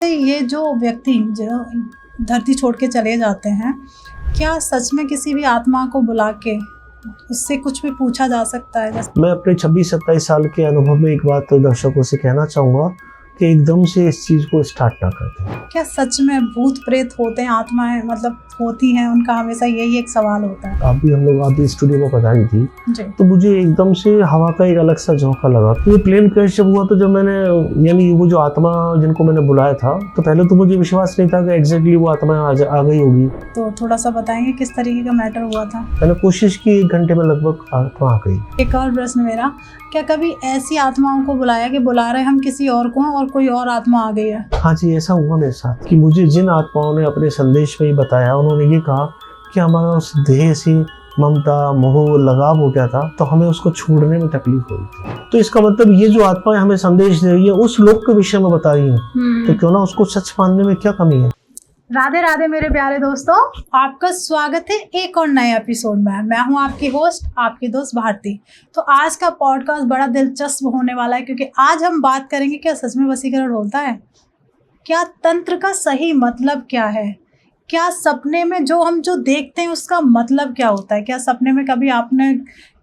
ये जो व्यक्ति जो धरती छोड़ के चले जाते हैं, क्या सच में किसी भी आत्मा को बुला के उससे कुछ भी पूछा जा सकता है? मैं अपने 26-27 साल के अनुभव में एक बात दर्शकों से कहना चाहूँगा कि एकदम से इस चीज़ को स्टार्ट ना करते हैं। क्या सच में भूत प्रेत होते हैं, आत्माएं मतलब होती हैं? उनका हमेशा यही एक सवाल होता है। आप भी स्टूडियो में पधारी थी जी। तो मुझे एकदम से हवा का एक अलग सा झोंका लगा। तो ये प्लेन क्रैश जब हुआ तो जब मैंने यानी वो जो आत्मा जिनको मैंने बुलाया था तो पहले तो मुझे विश्वास नहीं था कि एग्जैक्टली वो आत्मा आ गई होगी। तो थोड़ा सा बताएंगे किस तरीके का मैटर हुआ था? मैंने कोशिश की, 1 घंटे में लगभग आत्मा आ गई। एक और प्रश्न मेरा, क्या कभी ऐसी आत्माओं को बुलाया कि बुला रहे हम किसी और को और कोई और आत्मा आ गई है? हाँ जी, ऐसा हुआ मेरे साथ कि मुझे जिन आत्माओं ने अपने संदेश में ही बताया, उन्होंने ये कहा कि हमारा उस देह से ममता मोह लगाव हो गया था तो हमें उसको छोड़ने में तकलीफ हुई थी। तो इसका मतलब ये जो आत्माएं हमें संदेश दे रही है उस लोक के विषय में बता रही है, तो क्यों ना उसको सच मानने में क्या कमी है। राधे राधे मेरे प्यारे दोस्तों, आपका स्वागत है एक और नए एपिसोड में। मैं हूं आपकी होस्ट, आपकी दोस्त भारती। तो आज का पॉडकास्ट बड़ा दिलचस्प होने वाला है क्योंकि आज हम बात करेंगे क्या सच में वशीकरण होता है, क्या तंत्र का सही मतलब क्या है, क्या सपने में जो हम देखते हैं उसका मतलब क्या होता है, क्या सपने में कभी आपने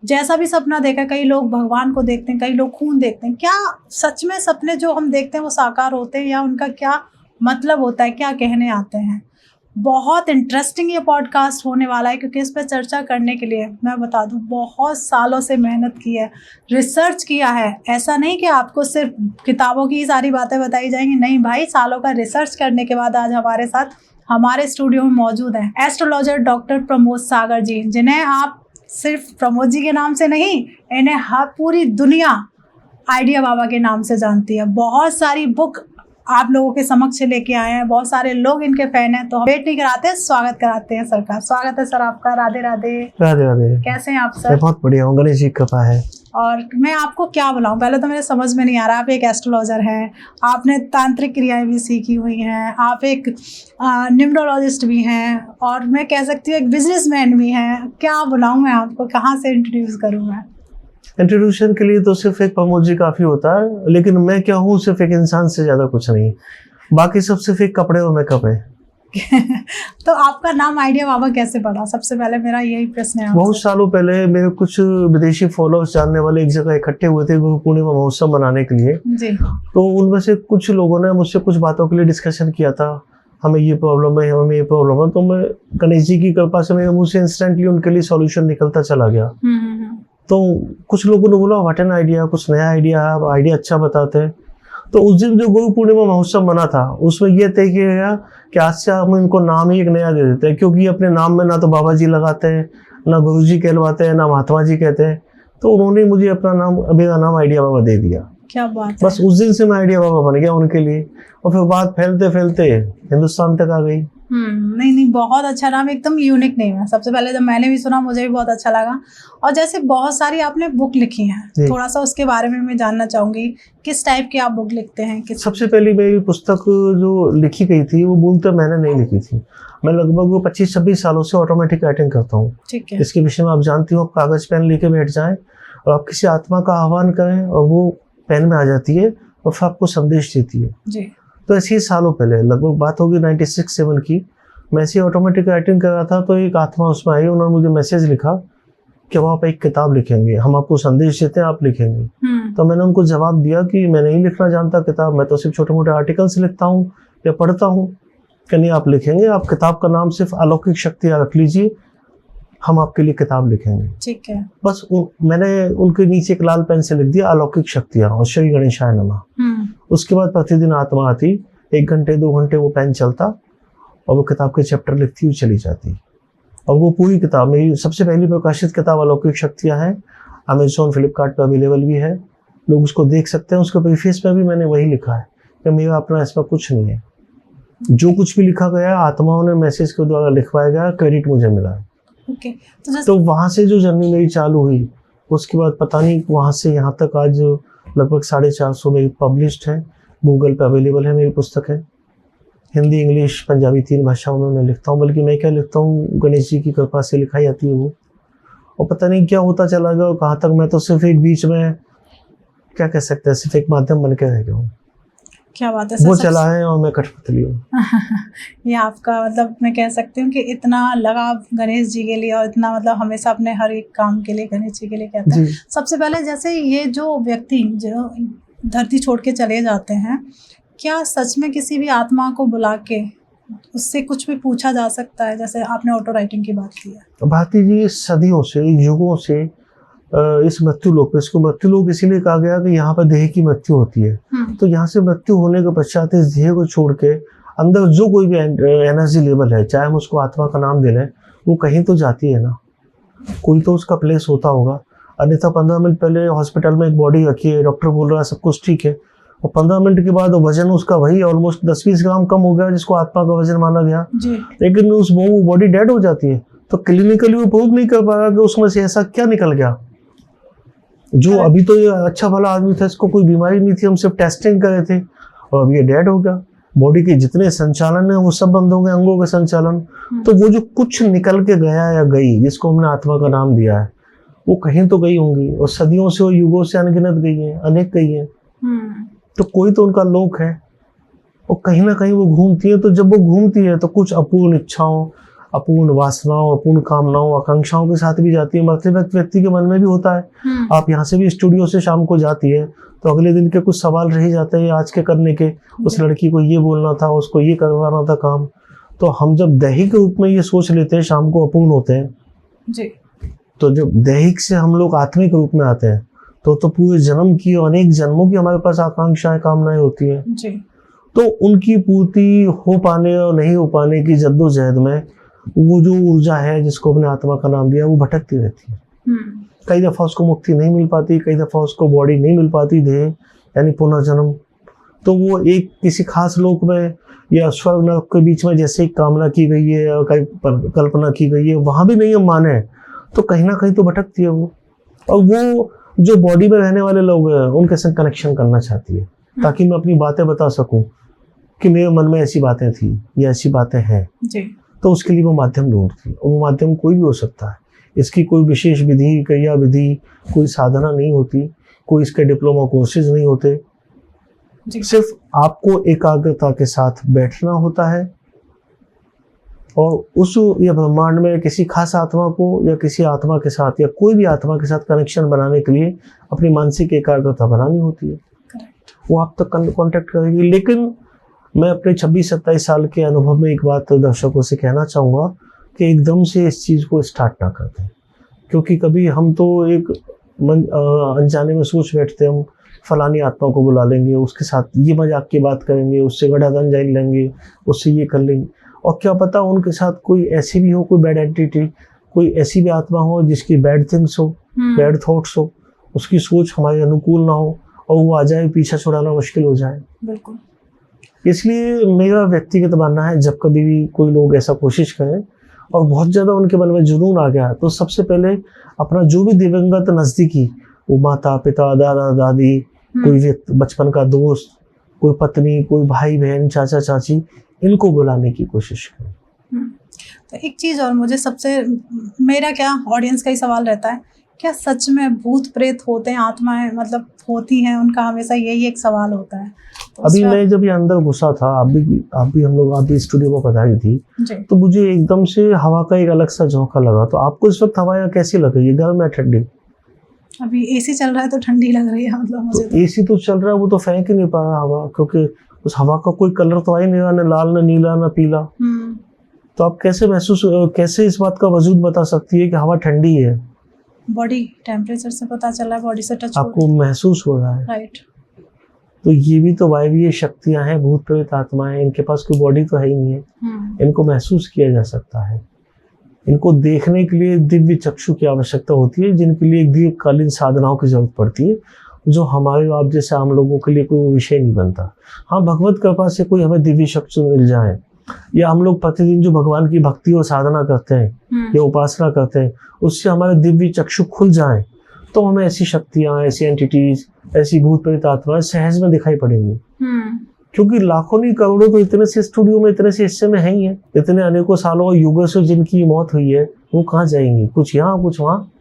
जैसा भी सपना देखा, कई लोग भगवान को देखते हैं, कई लोग खून देखते हैं, क्या सच में सपने जो हम देखते हैं वो साकार होते हैं या उनका क्या मतलब होता है, क्या कहने आते हैं? बहुत इंटरेस्टिंग ये पॉडकास्ट होने वाला है क्योंकि इस पर चर्चा करने के लिए मैं बता दूं बहुत सालों से मेहनत की है, रिसर्च किया है। ऐसा नहीं कि आपको सिर्फ किताबों की सारी बातें बताई जाएंगी, नहीं भाई, सालों का रिसर्च करने के बाद आज हमारे साथ हमारे स्टूडियो में मौजूद हैं एस्ट्रोलॉजर डॉक्टर प्रमोद सागर जी, जिन्हें आप सिर्फ प्रमोद जी के नाम से नहीं, इन्हें पूरी दुनिया आइडिया बाबा के नाम से जानती है। बहुत सारी बुक आप लोगों के समक्ष लेके आए हैं, बहुत सारे लोग इनके फैन हैं। तो हम वेट नहीं कराते, स्वागत कराते हैं सर का। स्वागत है सर आपका। राधे राधे। राधे राधे। कैसे हैं आप सर? बहुत बढ़िया हूँ, गणेश जी की कृपा है। और मैं आपको क्या बुलाऊं, पहले तो मेरे समझ में नहीं आ रहा। आप एक एस्ट्रोलॉजर हैं, आपने तांत्रिक क्रियाएं भी सीखी हुई हैं, आप एक न्यूमरोलॉजिस्ट भी हैं और मैं कह सकती हूँ एक बिजनेसमैन भी हैं। क्या बुलाऊं मैं आपको, कहाँ से इंट्रोड्यूस करूँ मैं? इंट्रोड्यूशन के लिए तो सिर्फ एक प्रमोद जी काफी होता है, लेकिन मैं क्या हूँ, सिर्फ एक इंसान से ज्यादा कुछ नहीं। बाकी सब सिर्फ एक कपड़े और मेकअप है। तो आपका नाम आइडिया बाबा कैसे पड़ा? सबसे पहले मेरा यही प्रश्न है। बहुत सालों पहले मेरे कुछ विदेशी फॉलोअर्स जानने वाले एक जगह इकट्ठे हुए थे गुरु पूर्णिमा महोत्सव मनाने के लिए जी। तो उनमें से कुछ लोगों ने मुझसे कुछ बातों के लिए डिस्कशन किया था, हमें ये प्रॉब्लम है, हमें ये प्रॉब्लम है। तो मैं गणेश जी की कृपा से मेरे मुंह से इंस्टेंटली उनके लिए सॉल्यूशन निकलता चला गया। तो कुछ लोगों ने बोला व्हाट एन आइडिया, कुछ नया आइडिया है, आप आइडिया अच्छा बताते हैं। तो उस दिन जो गुरु पूर्णिमा महोत्सव मना था उसमें यह तय किया गया कि आज से हम इनको नाम ही एक नया दे देते हैं, क्योंकि अपने नाम में ना तो बाबा जी लगाते हैं, ना गुरु जी कहलवाते हैं, ना महात्मा जी कहते हैं। तो उन्होंने मुझे अपना नाम, मेरा नाम आइडिया बाबा दे दिया। क्या बात है। बस उस दिन से मैं आइडिया बाबा बन गया उनके लिए, और फिर बात फैलते फैलते हिंदुस्तान तक आ गई। नहीं, बहुत अच्छा नाम, एकदम यूनिक नेम है। सबसे पहले जब मैंने भी सुना मुझे भी बहुत अच्छा लगा। और जैसे बहुत सारी आपने बुक लिखी हैं, थोड़ा सा उसके बारे में मैं जानना चाहूंगी, किस टाइप की आप बुक लिखते हैं? सबसे पहली मेरी पुस्तक जो लिखी गई थी वो मूलतः मैंने नहीं लिखी थी। मैं लगभग 25-26 सालों से ऑटोमेटिक राइटिंग करता हूँ। ठीक है। इसके विषय में आप जानती हो, आप कागज पेन लेके बैठ जाएं और आप किसी आत्मा का आह्वान करें और वो पेन में आ जाती है और फिर आपको संदेश देती है जी। तो ऐसे ही सालों पहले, लगभग बात होगी 96-7 की, मैं ऐसी ऑटोमेटिक राइटिंग कर रहा था तो एक आत्मा उसमें आई, उन्होंने मुझे मैसेज लिखा कि वो आप एक किताब लिखेंगे, हम आपको संदेश देते हैं, आप लिखेंगे। तो मैंने उनको जवाब दिया कि मैं नहीं लिखना जानता किताब, मैं तो सिर्फ छोटे मोटे आर्टिकल्स लिखता हूँ या पढ़ता हूँ। कि नहीं, आप लिखेंगे, आप किताब का नाम सिर्फ अलौकिक शक्तियाँ रख लीजिए, हम आपके लिए किताब लिखेंगे। ठीक है। बस मैंने उनके नीचे एक लाल पेन से लिख दिया अलौकिक शक्तियाँ और श्री गणेशाय नमः। उसके बाद प्रतिदिन आत्मा आती, 1 घंटे 2 घंटे वो पेन चलता और वो किताब के चैप्टर लिखती हुई चली जाती। और वो पूरी किताब, मेरी सबसे पहली प्रकाशित किताब अलौकिक शक्तियाँ हैं, अमेज़न फ्लिपकार्ट पर अवेलेबल भी है, लोग उसको देख सकते हैं। उसके प्रीफेस में भी मैंने वही लिखा है कि मेरा अपना इसमें कुछ नहीं है, जो कुछ भी लिखा गया आत्माओं ने मैसेज के द्वारा लिखवाया गया, क्रेडिट मुझे मिला है। Okay. तो वहाँ से जो जर्नी मेरी चालू हुई, उसके बाद पता नहीं वहाँ से यहाँ तक आज लगभग 450 मेरी पब्लिश्ड है, गूगल पे अवेलेबल है मेरी पुस्तक है। हिंदी, इंग्लिश, पंजाबी 3 भाषाओं में मैं लिखता हूँ। बल्कि मैं क्या लिखता हूँ, गणेश जी की कृपा से लिखाई जाती है वो, और पता नहीं क्या होता चला गया और कहाँ तक। मैं तो सिर्फ एक बीच में क्या कह सकते हैं, सिर्फ एक माध्यम बन के रह गया हूँ। क्या बात है वो चला है और मैं कठपुतली हूँ। ये आपका मतलब मैं कह सकती हूँ कि इतना लगाव गणेश जी के लिए और इतना मतलब हमेशा अपने हर एक काम के लिए गणेश जी के लिए कहते हैं। सबसे पहले जैसे ये जो व्यक्ति जो धरती छोड़ के चले जाते हैं, क्या सच में किसी भी आत्मा को बुला के उससे कुछ भी पूछा जा सकता है? जैसे आपने ऑटो राइटिंग की बात की है। भारती जी, सदियों से, युगों से इस मृत्यु लोक पे, इसको मृत्यु लोक इसीलिए कहा गया कि यहाँ पर देह की मृत्यु होती है। तो यहाँ से मृत्यु होने के पश्चात इस देह को छोड़ के अंदर जो कोई भी एनर्जी लेवल है, चाहे हम उसको आत्मा का नाम दे लें, वो कहीं तो जाती है ना, कोई तो उसका प्लेस होता होगा। अन्यथा 15 मिनट पहले हॉस्पिटल में एक बॉडी रखी है, डॉक्टर बोल रहा है सब कुछ ठीक है, और 15 मिनट के बाद वजन उसका वही ऑलमोस्ट 10-20 ग्राम कम हो गया जिसको आत्मा का वजन माना गया, लेकिन उस बॉडी डेड हो जाती है। तो क्लिनिकली वो प्रूव नहीं कर पाया कि उसमें से ऐसा क्या निकल गया। जो अभी तो ये अच्छा भला आदमी था, इसको कोई बीमारी नहीं थी, हम सिर्फ टेस्टिंग कर रहे थे, और अब ये डेड हो गया। बॉडी के जितने संचालन है वो सब बंद हो गए, अंगों के संचालन। तो वो जो कुछ निकल के गया या गई, जिसको हमने आत्मा का नाम दिया है, वो कहीं तो गई होंगी, और सदियों से और युगों से अनगिनत गई है, अनेक गई है। तो कोई तो उनका लोक है, और कहीं ना कहीं वो घूमती है। तो जब वो घूमती है तो कुछ अपूर्ण इच्छाओं, अपूर्ण वासनाओं, अपूर्ण कामनाओं, आकांक्षाओं के साथ भी जाती है। मरते वक्त व्यक्ति के मन में भी होता है। आप यहाँ से भी स्टूडियो से शाम को जाती है तो अगले दिन के कुछ सवाल रह जाते हैं आज के करने के, उस लड़की को ये बोलना था, उसको ये करवाना था काम। तो हम जब दैहिक रूप में ये सोच लेते हैं, शाम को अपूर्ण होते हैं जी। तो जब दैहिक से हम लोग आत्मिक रूप में आते हैं तो पूरे जन्म की, अनेक जन्मों की हमारे पास आकांक्षाएं, कामनाएं होती है जी। तो उनकी पूर्ति हो पाने और नहीं हो पाने की जद्दोजहद में वो जो ऊर्जा है जिसको अपने आत्मा का नाम दिया, वो भटकती रहती है। कई दफा उसको मुक्ति नहीं मिल पाती, कई दफा उसको बॉडी नहीं मिल पाती, देह यानी पुनर्जन्म। तो वो एक किसी खास लोक में या स्वर्ग नरक के बीच में जैसे ही कामना की गई है या कल्पना की गई है, वहां भी नहीं हम माने तो कहीं ना कहीं तो भटकती है वो। और वो जो बॉडी में रहने वाले लोग हैं उनके संग कनेक्शन करना चाहती है, ताकि मैं अपनी बातें बता सकूं कि मेरे मन में ऐसी बातें थी या ऐसी बातें हैं जी। तो उसके लिए वो माध्यम ढूंढती है। और वो माध्यम कोई भी हो सकता है, इसकी कोई विशेष विधि, क्रिया विधि, कोई साधना नहीं होती, कोई इसके डिप्लोमा कोर्सेज नहीं होते। सिर्फ आपको एकाग्रता के साथ बैठना होता है और उस या ब्रह्मांड में किसी खास आत्मा को या किसी आत्मा के साथ या कोई भी आत्मा के साथ कनेक्शन बनाने के लिए अपनी मानसिक एकाग्रता बनानी होती है। वो आप तक कांटेक्ट करेगी। लेकिन मैं अपने 26-27 साल के अनुभव में एक बात दर्शकों से कहना चाहूँगा कि एकदम से इस चीज़ को स्टार्ट ना कर दें, क्योंकि कभी हम तो एक अनजाने में सोच बैठते हैं हम फलानी आत्मा को बुला लेंगे, उसके साथ ये मजाक की बात करेंगे, उससे गठागन जान लेंगे, उससे ये कर लेंगे, और क्या पता उनके साथ कोई ऐसी भी हो, कोई बैड एंटिटी, कोई ऐसी भी आत्मा हो जिसकी बैड थिंग्स हो, बैड थॉट्स हो, उसकी सोच हमारे अनुकूल ना हो और वो आ जाए, पीछा छुड़ाना मुश्किल हो जाए। बिल्कुल। इसलिए मेरा व्यक्तिगत मानना है जब कभी भी कोई लोग ऐसा कोशिश करें और बहुत ज़्यादा उनके मन में जुनून आ गया तो सबसे पहले अपना जो भी दिवंगत नज़दीकी, वो माता पिता, दादा दादी, कोई व्यक्ति, बचपन का दोस्त, कोई पत्नी, कोई भाई बहन, चाचा चाची, इनको बुलाने की कोशिश करें। तो एक चीज़ और मुझे सबसे, मेरा क्या ऑडियंस का ही सवाल रहता है, क्या सच में भूत प्रेत होते हैं, आत्माएं मतलब होती हैं? उनका हमेशा यही एक सवाल होता है। तो अभी मैं जब ये अंदर घुसा था, आप भी स्टूडियो में पधारी थी, तो मुझे एकदम से हवा का एक अलग सा झोंका लगा। तो आपको इस वक्त हवा कैसी लग रही है, गर्म या ठंडी? अभी एसी चल रहा है तो ठंडी लग रही है। मतलब मुझे तो एसी तो चल रहा है, वो तो फेंक ही नहीं पा रहा हवा, क्योंकि उस हवा का कोई कलर तो आ ही नहीं रहा, न लाल, न नीला, न पीला। तो आप कैसे इस बात का वजूद बता सकती है कि हवा ठंडी है? बॉडी टेम्परेचर से पता चला है, बॉडी से टच आपको महसूस हो रहा है, राइट। तो ये भी तो वायवीय शक्तियां हैं, भूत प्रेत आत्माएं, इनके पास कोई बॉडी तो है ही नहीं है, इनको महसूस किया जा सकता है। इनको देखने के लिए दिव्य चक्षु की आवश्यकता होती है, जिनके लिए दीर्घकालीन साधनाओं की जरूरत पड़ती है, जो हमारे आप जैसे आम लोगों के लिए कोई विषय नहीं बनता। हाँ, भगवत कृपा से कोई हमें दिव्य चक्षु मिल जाए, या हम लोग प्रतिदिन जो भगवान की भक्ति और साधना करते हैं या उपासना करते हैं, उससे हमारे दिव्य चक्षु खुल जाएं, तो हमें ऐसी शक्तियां, ऐसी एंटिटीज, ऐसी भूत प्रेत आत्माएं सहज में दिखाई पड़ेंगी। क्योंकि लाखों नहीं करोड़ों तो इतने से स्टूडियो में, इतने से हिस्से में है ही है, इतने अनेकों सालों और युगों से जिनकी मौत हुई है, वो कहाँ जाएंगी? कुछ यहाँ, कुछ वहाँ।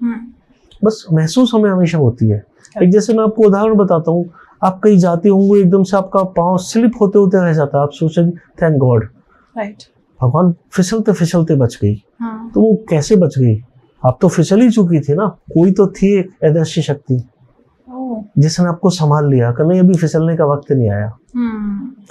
बस महसूस हमें हमेशा होती है। एक जैसे मैं आपको उदाहरण बताता हूँ, आप कहीं जाते होंगे, एकदम से आपका पाँव स्लिप होते होते रह जाता है, आप सोचेंगे थैंक गॉड, राइट, भगवान फिसलते फिसलते बच गई। हाँ, तो वो कैसे बच गई? आप तो फिसल ही चुकी थी ना, कोई तो थी एक अदृश्य शक्ति जिसने आपको संभाल लिया कि नहीं अभी फिसलने का वक्त नहीं आया,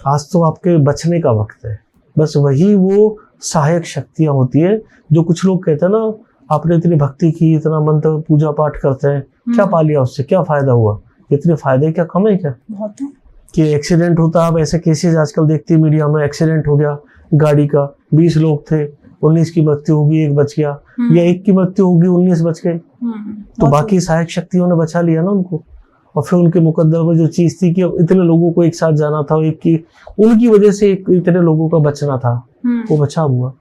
आज तो आपके बचने का वक्त है। बस वही वो सहायक शक्तियां होती है जो कुछ लोग कहते हैं ना, आपने इतनी भक्ति की, इतना मंत्र पूजा पाठ करते हैं, क्या पा लिया उससे, क्या फायदा हुआ? इतने फायदे क्या कम है क्या? बहुत है। कि एक्सीडेंट होता है, आप ऐसे केसेस आजकल देखते हैं मीडिया में, एक्सीडेंट हो गया गाड़ी का, 20 लोग थे, 19 की मृत्यु होगी, एक बच गया, या एक की मृत्यु होगी, 19 बच गए। तो बाकी सहायक शक्तियों ने बचा लिया ना उनको। और फिर उनके मुकद्दर में जो चीज थी कि इतने लोगों को एक साथ जाना था, एक की उनकी वजह से इतने लोगों का बचना था, वो बचा हुआ।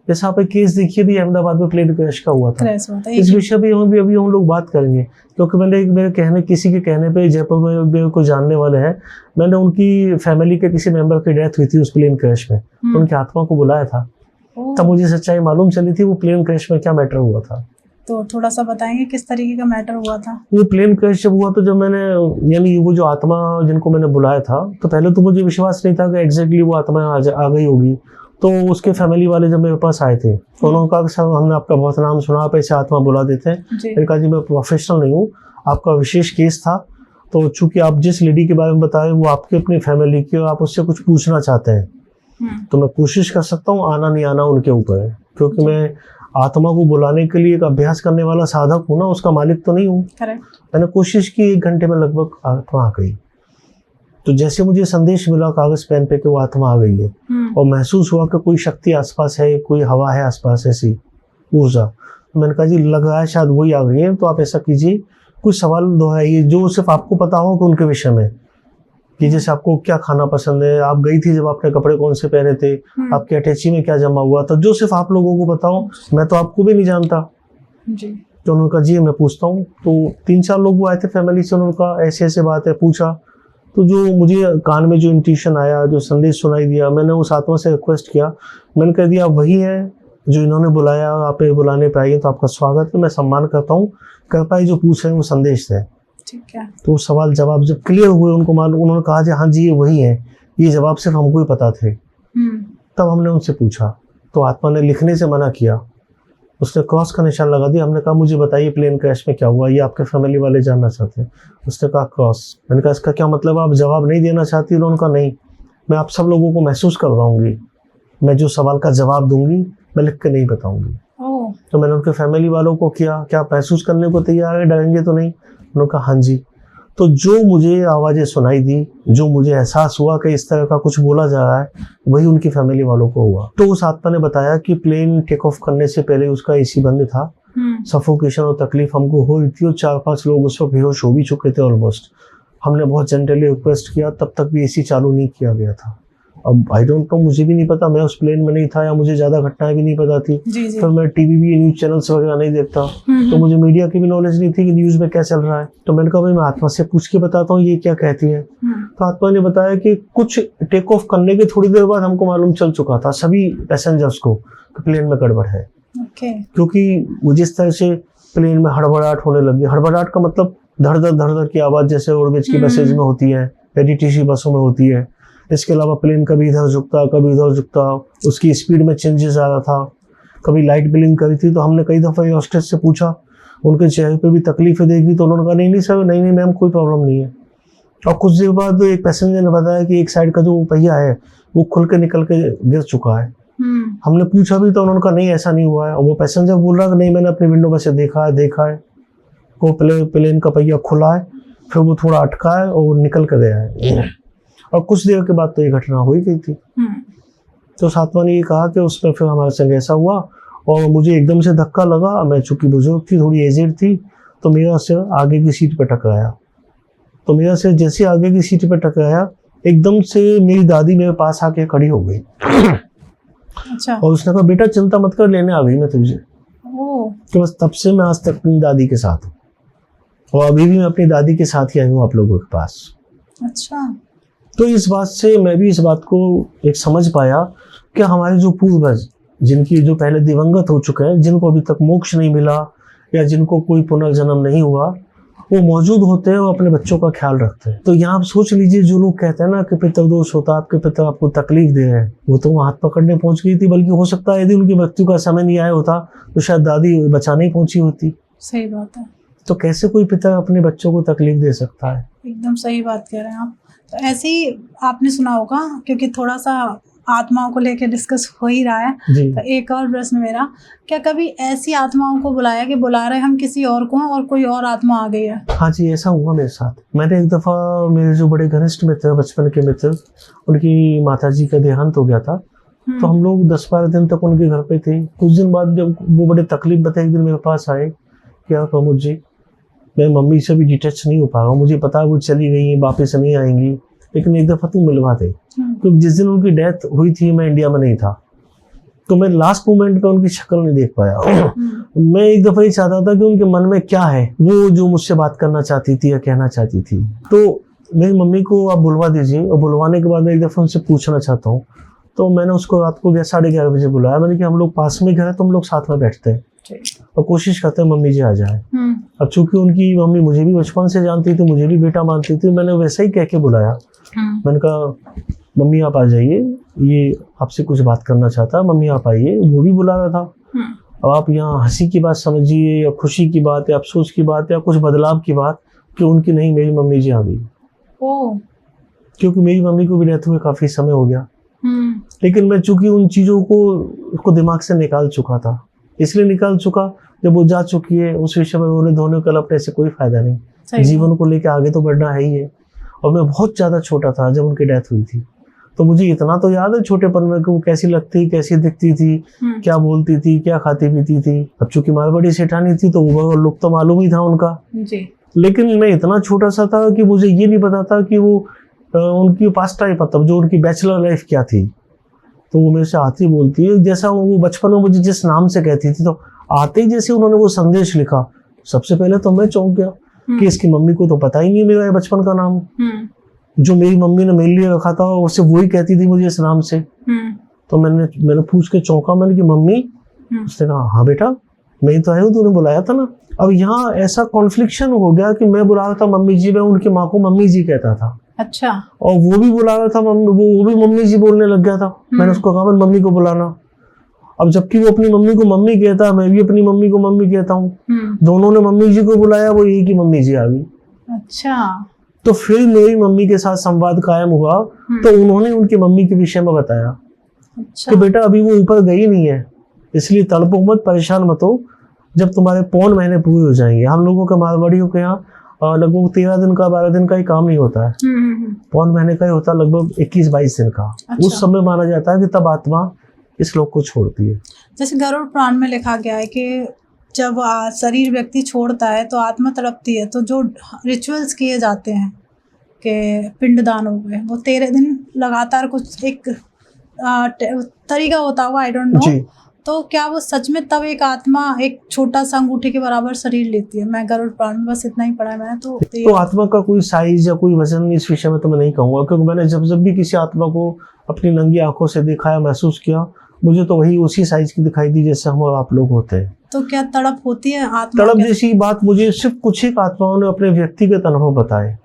जैसे आप एक केस देखिए भी, अहमदाबाद में प्लेन क्रैश का हुआ था। इस विषय पे अभी हम लोग बात करेंगे, क्योंकि मैंने किसी के कहने पे, जयपुर में मेरे को जानने वाले हैं, मैंने उनकी फैमिली के किसी मेंबर की डेथ हुई थी उस प्लेन क्रैश में, उनकी आत्मा को बुलाया था, तब मुझे सच्चाई मालूम चली थी वो प्लेन क्रैश में क्या मैटर हुआ था। तो थोड़ा सा बताएंगे किस तरीके का मैटर हुआ था? वो प्लेन क्रैश जब हुआ तो जब मैंने, यानी वो जो आत्मा जिनको मैंने बुलाया था, तो पहले तो मुझे विश्वास नहीं था कि एग्जैक्टली वो आत्मा आ गई होगी। तो उसके फैमिली वाले जब मेरे पास आए थे तो उन्होंने कहा कि सर हमने आपका बहुत नाम सुना, आप ऐसे आत्मा बुला देते हैं। मैंने कहा जी मैं प्रोफेशनल नहीं हूँ, आपका विशेष केस था, तो चूंकि आप जिस लेडी के बारे में बताए वो आपके अपनी फैमिली की, और आप उससे कुछ पूछना चाहते हैं, तो मैं कोशिश कर सकता हूँ, आना नहीं आना उनके ऊपर है, क्योंकि मैं आत्मा को बुलाने के लिए एक अभ्यास करने वाला साधक हूँ ना, उसका मालिक तो नहीं हूँ। मैंने कोशिश की, 1 घंटे में लगभग आत्मा आ गई। तो जैसे मुझे संदेश मिला कागज पेन पे कि वो आत्मा आ गई है, और महसूस हुआ कि कोई शक्ति आसपास है, कोई हवा है आसपास, ऐसी ऊर्जा, तो मैंने कहा जी लग रहा है शायद वही आ गई है। तो आप ऐसा कीजिए, कुछ सवाल दोहराइए जो सिर्फ आपको पता हो कि उनके विषय में, कि जैसे आपको क्या खाना पसंद है, आप गई थी जब आपने कपड़े कौन से पहने थे, आपके अटैची में क्या जमा हुआ था, जो सिर्फ आप लोगों को बताओ, मैं तो आपको भी नहीं जानता जी। तो उन्होंने कहा जी मैं पूछता हूँ। तो 3-4 लोग वो आए थे फैमिली से, उन्होंने कहा ऐसे ऐसे बात है, पूछा। तो जो मुझे कान में जो इंट्यूशन आया, जो संदेश सुनाई दिया, मैंने उस आत्मा से रिक्वेस्ट किया, मैंने कह दिया वही है जो इन्होंने बुलाया, आप बुलाने पे आई, तो आपका स्वागत है, मैं सम्मान करता हूँ, कर पाए जो पूछ रहे हैं वो संदेश है, ठीक है। तो सवाल जवाब जब क्लियर हुए, उनको मालूम, उन्होंने कहा जी हाँ जी ये वही है, ये जवाब सिर्फ हमको ही पता थे। तब हमने उनसे पूछा, तो आत्मा ने लिखने से मना किया, उसने क्रॉस का निशान लगा दिया। हमने कहा मुझे बताइए प्लेन क्रैश में क्या हुआ, ये आपके फैमिली वाले जानना चाहते हैं। उसने कहा क्रॉस। मैंने कहा इसका क्या मतलब, आप जवाब नहीं देना चाहती? उन्होंने कहा नहीं, मैं आप सब लोगों को महसूस करवाऊंगी, मैं जो सवाल का जवाब दूंगी मैं लिख के नहीं बताऊंगी। तो मैंने उनके फैमिली वालों को किया, क्या आप महसूस करने को तैयार है, डरेंगे तो नहीं? उन्होंने कहा हाँ जी। तो जो मुझे आवाज़ें सुनाई दी, जो मुझे एहसास हुआ कि इस तरह का कुछ बोला जा रहा है, वही उनकी फैमिली वालों को हुआ। तो उस आत्मा ने बताया कि प्लेन टेक ऑफ करने से पहले उसका एसी बंद था, सफोकेशन और तकलीफ हमको हो रही थी, और 4-5 लोग उस वक्त बेहोश हो भी चुके थे ऑलमोस्ट। हमने बहुत जेंटली रिक्वेस्ट किया, तब तक भी एसी चालू नहीं किया गया था। अब आई डोंट नो, मुझे भी नहीं पता, मैं उस प्लेन में नहीं था, या मुझे ज्यादा घटनाएं भी नहीं पता थी। फिर मैं टीवी भी, न्यूज चैनल्स वगैरह नहीं देखता, तो मुझे मीडिया की भी नॉलेज नहीं थी कि न्यूज में क्या चल रहा है। तो मैंने कहा भाई मैं आत्मा से पूछ के बताता हूँ ये क्या कहती है। तो आत्मा ने बताया कि कुछ टेक ऑफ करने के थोड़ी देर बाद हमको मालूम चल चुका था सभी पैसेंजर्स को कि प्लेन में गड़बड़ है। क्योंकि जिस तरह से प्लेन में हड़बड़ाहट होने लगी, हड़बड़ाहट का मतलब धड़ धड़ की आवाज जैसे रोडवेज की बसेज में होती है, डीटीसी बसों में होती है। इसके अलावा प्लेन कभी इधर झुकता, कभी उधर झुकता, उसकी स्पीड में चेंजेस आ रहा था, कभी लाइट ब्लिंक करी थी। तो हमने कई दफ़ा हॉस्टेस से पूछा उनके चेहरे पे भी तकलीफ देगी, तो उन्होंने कहा नहीं सर, नहीं मैम कोई प्रॉब्लम नहीं है। और कुछ देर बाद एक पैसेंजर ने बताया कि एक साइड का जो पहिया है वो खुल के निकल के गिर चुका है। हमने पूछा भी तो उन्होंने कहा नहीं ऐसा नहीं हुआ है। और वो पैसेंजर बोल रहा है नहीं मैंने अपनी विंडो में से देखा है वो प्लेन का पहिया खुला है, फिर वो थोड़ा अटका है और निकल कर गया है। और कुछ देर के बाद तो ये घटना हो ही गई थी। तो आत्मा ने ये कहा कि उसमें फिर हमारे संग ऐसा हुआ, और मुझे एकदम से धक्का लगा। मैं चूंकि बुजुर्ग थी, थोड़ी एजेड थी, तो मेरा सिर आगे की सीट पे टकराया। तो मेरा सिर जैसे आगे की सीट पे टकराया, एकदम से मेरी दादी मेरे पास आके खड़ी हो गई। अच्छा। और उसने कहा बेटा चिंता मत कर, लेने आ गई मैं तुझे। तो बस तब से मैं आज तक अपनी दादी के साथ हूँ, और अभी भी मैं अपनी दादी के साथ ही आई हूँ आप लोगों के पास। अच्छा। तो इस बात से मैं भी इस बात को एक समझ पाया कि हमारे जो पूर्वज, जिनकी जो पहले दिवंगत हो चुके हैं, जिनको अभी तक मोक्ष नहीं मिला या जिनको कोई पुनर्जन्म नहीं हुआ, वो मौजूद होते हैं, वो अपने बच्चों का ख्याल रखते हैं। तो यहाँ आप सोच लीजिए, जो लोग कहते हैं ना कि पितृदोष होता है, आपके पिता आपको तकलीफ दे रहे हैं, वो तो हाथ पकड़ने पहुंच गई थी, बल्कि हो सकता है यदि उनकी मृत्यु का समय नहीं आया होता तो शायद दादी बचाने ही पहुंची होती। सही बात है। तो कैसे कोई पिता अपने बच्चों को तकलीफ दे सकता है? एकदम सही बात कह रहे हैं आप। तो ऐसे ही आपने सुना होगा, क्योंकि थोड़ा सा आत्माओं को लेकर डिस्कस हो ही रहा है, तो एक और प्रश्न मेरा, क्या कभी ऐसी आत्माओं को बुलाया कि बुला रहे हम किसी और को और कोई और आत्मा आ गई है? हाँ जी, ऐसा हुआ मेरे साथ। मैंने एक दफ़ा, मेरे जो बड़े घनिष्ठ मित्र, बचपन के मित्र, उनकी माताजी का देहांत हो गया था। तो हम लोग 10-12 दिन तक उनके घर पे थे। कुछ दिन बाद जब वो बड़े तकलीफ बताए, एक दिन मेरे पास आए, क्या प्रमोद जी, मैं मम्मी से भी डिटैच नहीं हो पा रहा हूँ, मुझे पता है वो चली गई है, वापस नहीं आएंगी, लेकिन एक दफ़ा तू मिलवा दे। तो जिस दिन उनकी डेथ हुई थी मैं इंडिया में नहीं था, तो मैं लास्ट मोमेंट पे उनकी शक्ल नहीं देख पाया। मैं एक दफ़ा ही चाहता था कि उनके मन में क्या है, वो जो मुझसे बात करना चाहती थी या कहना चाहती थी। तो मेरी मम्मी को आप बुलवा दीजिए, और बुलवाने के बाद मैं एक दफ़ा उनसे पूछना चाहता हूँ। तो मैंने उसको रात को 11:30 बजे बुलाया। मैंने कि हम लोग पास में घर है तो हम लोग साथ में बैठते हैं और कोशिश करते हैं मम्मी जी आ जाए। अब चूंकि उनकी मम्मी मुझे भी बचपन से जानती थी, मुझे भी बेटा मानती थी, मैंने वैसा ही कह के बुलाया। मैंने कहा मम्मी आप आ जाइए, ये आपसे कुछ बात करना चाहता है, मम्मी आप आइए। वो भी बुला रहा था। अब आप यहाँ हंसी की बात समझिए या खुशी की बात या अफसोस की बात या कुछ बदलाव की बात, कि उनकी नहीं, मेरी मम्मी जी आ गई। क्योंकि मेरी मम्मी को भी डेथ हुए काफी समय हो गया, लेकिन मैं चूंकि उन चीजों को दिमाग से निकाल चुका था। इसलिए निकाल चुका, जब वो जा चुकी है उस विषय में रोने धोने कलपने से कोई फायदा नहीं। जीवन को लेकर आगे तो बढ़ना है ही है। और मैं बहुत ज्यादा छोटा था जब उनकी डेथ हुई थी, तो मुझे इतना तो याद है छोटेपन में कि वो कैसी लगती, कैसी दिखती थी, क्या बोलती थी, क्या खाती पीती थी। अब चूंकि मारवाड़ी सेठानी थी तो वो लुक तो मालूम ही था उनका जी। लेकिन मैं इतना छोटा सा था कि मुझे ये नहीं पता था कि वो उनकी पास्ट टाइम, मतलब जो उनकी बैचलर लाइफ क्या थी। तो वो मेरे से आती बोलती है, जैसा वो बचपन में मुझे जिस नाम से कहती थी, तो आते ही जैसे उन्होंने वो संदेश लिखा, सबसे पहले तो मैं चौंक गया कि इसकी मम्मी को तो पता ही नहीं मेरा बचपन का नाम। जो मेरी मम्मी ने मेरे लिए रखा था उससे वही कहती थी मुझे इस नाम से। तो मैंने पूछ के चौंका, मैंने कि मम्मी? उसने कहा हाँ बेटा मैं तो आया हूँ, तूने बुलाया था ना। अब यहाँ ऐसा कॉन्फ्लिक्शन हो गया कि मैं बुला रहा था मम्मी जी, मैं उनकी माँ को मम्मी जी कहता था। अच्छा। और वो भी बुला रहा था मम्मी, वो भी मम्मी जी बोलने लग गया था। मैंने उसको कहा मम्मी को बुलाना। अब जबकि वो अपनी मम्मी को मम्मी कहता है, मैं भी अपनी मम्मी को मम्मी कहता हूँ। दोनों ने मम्मी जी को बुलाया, वो एक ही मम्मी जी आ गई। अच्छा। तो फिर मेरी मम्मी के साथ संवाद कायम हुआ, तो उन्होंने उनकी मम्मी के विषय में बताया। अच्छा। कि बेटा अभी वो ऊपर गई नहीं है, इसलिए तड़पो मत, परेशान मत हो, जब तुम्हारे 5 महीने पूरे हो जाएंगे। हम लोगों के मारवाड़ियों के यहाँ लगभग 13 दिन का 12 दिन का ही काम नहीं होता है, 5 महीने का ही होता है, लगभग 21-22 दिन का। अच्छा। उस समय माना जाता है कि तब आत्मा इस लोक को छोड़ती है। जैसे गरुड़ पुराण में लिखा गया है कि जब शरीर व्यक्ति छोड़ता है तो आत्मा तड़पती है, तो जो रिचुअल्स किए जाते हैं कि पिंडदान हो गए, वो 13 दिन लगातार कुछ एक तरीका होता होगा, आई डोंट नो। तो क्या वो सच में तब एक आत्मा एक छोटा सा अंगूठे के बराबर शरीर लेती है? मैं गरुड़ पुराण में बस इतना ही पढ़ा है मैंने। तो आत्मा का कोई साइज या कोई वजन इस विषय में तो मैं नहीं कहूँगा, क्योंकि मैंने जब भी किसी आत्मा को अपनी नंगी आंखों से देखा या महसूस किया, मुझे तो वही उसी साइज की दिखाई दी जैसे हम और आप लोग होते हैं। तो क्या तड़प होती है आत्मा? तड़प जैसी बात मुझे सिर्फ कुछ एक आत्माओं ने अपने व्यक्तिगत अनुभव बताए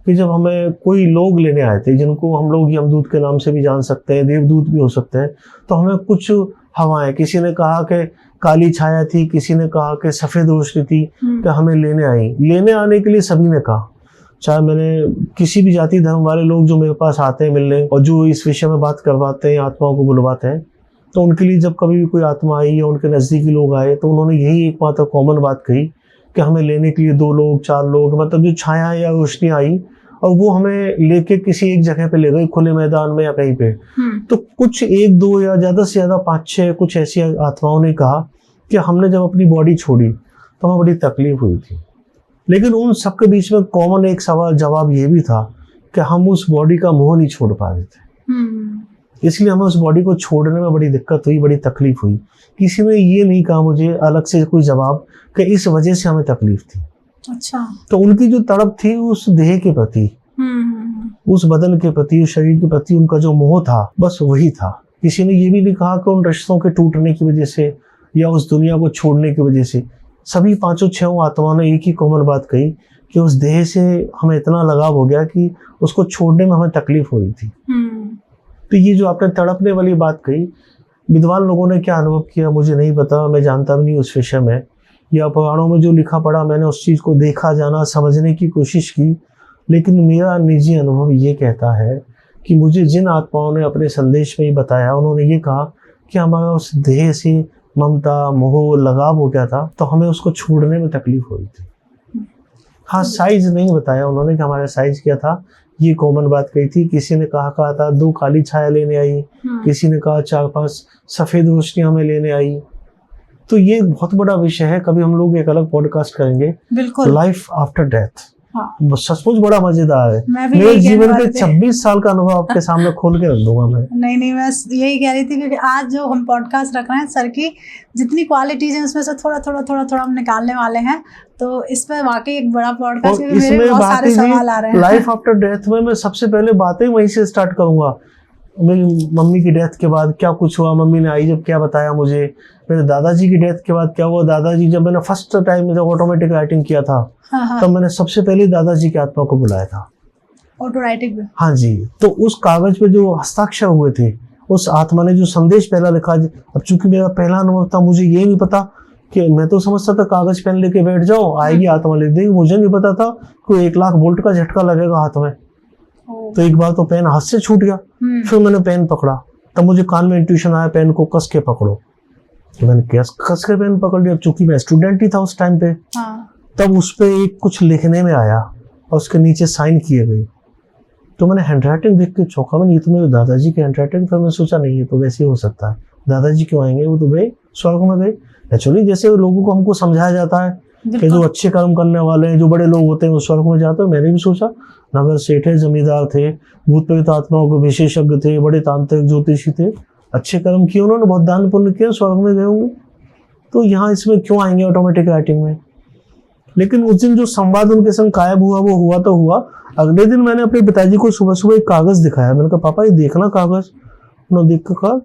कि जब हमें कोई लोग लेने आए थे, जिनको हम लोग यमदूत के नाम से भी जान सकते हैं, देवदूत भी हो सकते हैं, तो हमें कुछ हवाएं, किसी ने कहा कि काली छाया थी, किसी ने कहा कि सफेद रोशनी थी, कि हमें लेने आई। लेने आने के लिए सभी ने कहा, चाहे मैंने किसी भी जाति धर्म वाले लोग जो मेरे पास आते हैं मिलने और जो इस विषय में बात करवाते हैं, आत्माओं को बुलवाते हैं, तो उनके लिए जब कभी भी कोई आत्मा आई या उनके नज़दीकी लोग आए तो उन्होंने यही एकमात्र कॉमन बात कही कि हमें लेने के लिए 2 लोग 4 लोग, मतलब जो छाया या रोशनी आई और वो हमें लेके किसी एक जगह पे ले गई, खुले मैदान में या कहीं पे। तो कुछ 1-2 या ज़्यादा से ज़्यादा 5-6 कुछ ऐसी आत्माओं ने कहा कि हमने जब अपनी बॉडी छोड़ी तो हमें बड़ी तकलीफ हुई थी, लेकिन उन सबके बीच में कॉमन एक सवाल जवाब ये भी था कि हम उस बॉडी का मोह नहीं छोड़ पा रहे थे, इसलिए हमें उस बॉडी को छोड़ने में बड़ी दिक्कत हुई, बड़ी तकलीफ हुई। किसी ने ये नहीं कहा मुझे अलग से कोई जवाब कि इस वजह से हमें तकलीफ थी। अच्छा। तो उनकी जो तड़प थी उस देह के प्रति, उस बदन के प्रति, उस शरीर के प्रति उनका जो मोह था, बस वही था। किसी ने ये भी नहीं कहा कि उन रिश्तों के टूटने की वजह से या उस दुनिया को छोड़ने की वजह से। सभी 5-6 आत्माओं ने एक ही कॉमन बात कही कि उस देह से हमें इतना लगाव हो गया कि उसको छोड़ने में हमें तकलीफ हुई थी। तो ये जो आपने तड़पने वाली बात कही, विद्वान लोगों ने क्या अनुभव किया मुझे नहीं पता, मैं जानता भी नहीं उस विषय में, या पुराणों में जो लिखा पढ़ा मैंने उस चीज़ को देखा, जाना, समझने की कोशिश की, लेकिन मेरा निजी अनुभव ये कहता है कि मुझे जिन आत्माओं ने अपने संदेश में ही बताया, उन्होंने ये कहा कि हमारा उस देह से ममता, मोह, लगाव हो गया था, तो हमें उसको छोड़ने में तकलीफ हुई थी। हाँ, साइज नहीं बताया उन्होंने कि हमारा साइज क्या था, ये कॉमन बात कही थी। किसी ने कहा था 2 काली छाया लेने आई, किसी ने कहा 4-5 सफेद रोशनी हमें लेने आई। तो ये बहुत बड़ा विषय है, कभी हम लोग एक अलग पॉडकास्ट करेंगे। बिल्कुल, लाइफ आफ्टर डेथ। हाँ। सचमुच बड़ा मजेदार है। मेरे जीवन के 26 साल का अनुभव आपके सामने खोल के रख दूंगा मैं। नहीं, मैं यही कह रही थी क्योंकि आज जो हम पॉडकास्ट रख रहे हैं, सर की जितनी क्वालिटीज हैं उसमें से थोड़ा हम निकालने वाले हैं, तो इस पर वाकई एक बड़ा पॉडकास्ट, क्योंकि मेरे बहुत सारे सवाल आ रहे हैं। लाइफ आफ्टर डेथ में मैं सबसे पहले बातें वहीं से स्टार्ट करूंगा। मेरी मम्मी की डेथ के बाद क्या कुछ हुआ, मम्मी ने आई जब क्या बताया मुझे। मेरे दादाजी की डेथ के बाद क्या हुआ, दादाजी जब मैंने फर्स्ट टाइम जब ऑटोमेटिक राइटिंग किया था, तब मैंने सबसे पहले दादाजी की आत्मा को बुलाया था। ऑटो राइटिंग में? हाँ जी। तो उस कागज पे जो हस्ताक्षर हुए थे, उस आत्मा ने जो संदेश पहला लिखा, अब चूंकि मेरा पहला अनुभव था, मुझे ये नहीं पता कि, मैं तो समझता था कागज पेन लेके बैठ जाओ, आएगी आत्मा लिख देगी। मुझे नहीं पता था कोई 1 लाख वोल्ट का झटका लगेगा हाथ में। तो एक बार तो पेन हाथ से छूट गया, फिर मैंने पेन पकड़ा, तब मुझे कान में इंट्यूशन आया पेन को कस के पकड़ो। तो मैंने कस के पेन पकड़ लिया, चूंकि मैं स्टूडेंट ही था उस टाइम पे। तब उस पे एक कुछ लिखने में आया और उसके नीचे साइन किए गए। तो मैंने हैंडराइटिंग देख के चौंका, मैंने ये तो मेरे दादाजी की हैंडराइटिंग। फिर मैं सोचा नहीं, ये तो वैसे ही हो सकता है, दादाजी क्यों आएंगे, वो तो गए स्वर्ग में गए। एक्चुअली जैसे लोगों को हमको समझाया जाता है कि जो अच्छे कर्म करने वाले हैं, जो बड़े लोग होते हैं वो स्वर्ग में जाते हैं। मैंने भी सोचा नगर सेठ है, जमींदार थे, भूत प्रेत आत्माओं के विशेषज्ञ थे, बड़े तांत्रिक ज्योतिषी थे, अच्छे कर्म किए उन्होंने, बहुत दान पुण्य किया, स्वर्ग में गए होंगे, तो यहाँ इसमें क्यों आएंगे ऑटोमेटिक राइटिंग में। लेकिन उस दिन जो संवाद उनके संग कायम हुआ वो हुआ तो हुआ। अगले दिन मैंने अपने पिताजी को सुबह सुबह एक कागज दिखाया। मैंने कहा पापा ये देखना कागज। उन्होंने देख कर कहा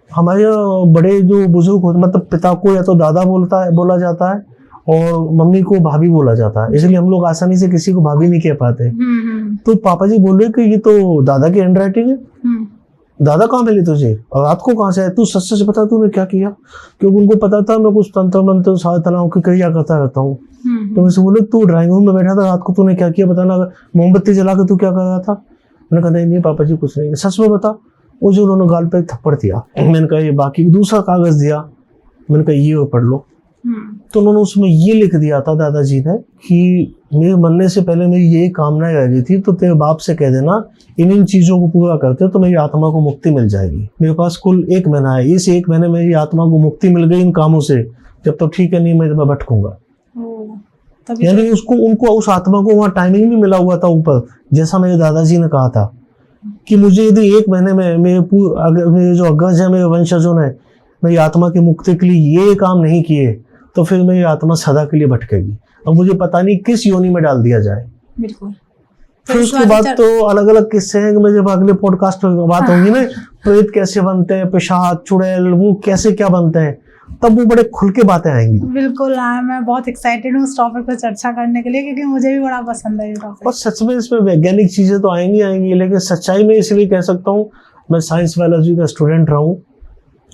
हमारे बड़े जो बुजुर्ग होते, मतलब पिता को या तो दादा बोला जाता है और मम्मी को भाभी बोला जाता है, इसलिए हम लोग आसानी से किसी को भाभी नहीं कह पाते। तो पापा जी बोल रहे कि ये तो दादा की हैंड राइटिंग है। दादा कहाँ मिले तुझे और रात को कहाँ से आए, तू सच सच बता तूने क्या किया। क्योंकि उनको पता था मैं कुछ तंत्र मंत्र साधनाओं की क्रिया करता रहता हूँ। तो मैं बोले तू ड्राइंग रूम में बैठा था, रात को तूने क्या किया बताना, मोमबत्ती जला के तू क्या कर रहा था। मैंने कहा नहीं पापा जी कुछ नहीं, सच में बता। वो जो उन्होंने गाल पे थप्पड़ दिया, मैंने कहा ये बाकी दूसरा कागज दिया, मैंने कहा ये पढ़ लो। तो उन्होंने उसमें ये लिख दिया था दादाजी ने कि मेरे मरने से पहले मेरी ये कामनाएं रह गई थी, तो तेरे बाप से कह देना इन चीजों को पूरा करते तो मेरी आत्मा को मुक्ति मिल जाएगी। मेरे पास कुल 1 महीना है, इस 1 महीने मेरी आत्मा को मुक्ति मिल गई इन कामों से, जब तक ठीक है नहीं मैं भटकूंगा। यानी उनको उस आत्मा को वहाँ टाइमिंग भी मिला हुआ था ऊपर, जैसा मेरे दादाजी ने कहा था कि मुझे यदि 1 महीने में मेरे जो अग्रज है, मेरे वंशजों ने मेरी आत्मा की मुक्ति के लिए ये काम नहीं किए तो फिर मेरी आत्मा सदा के लिए भटकेगी। अब मुझे पता नहीं किस योनि में डाल दिया जाए। बिल्कुल। फिर उसके बाद तो अलग अलग किस्से हैं, मैं जब अगले पॉडकास्ट में बात होगी ना, प्रेत कैसे बनते हैं, पेशाब, चुड़ैल, वो कैसे क्या बनते हैं, तब वो बड़े खुल के बातें आएंगी। बिल्कुल, मैं बहुत एक्साइटेड हूँ इस टॉपिक पर चर्चा करने के लिए, क्योंकि मुझे भी बड़ा पसंद है ये टॉपिक। और सच में इसमें वैज्ञानिक चीजें तो आएंगी, लेकिन सच्चाई में इसलिए कह सकता हूँ, मैं साइंस बायोलॉजी का स्टूडेंट रहा हूँ,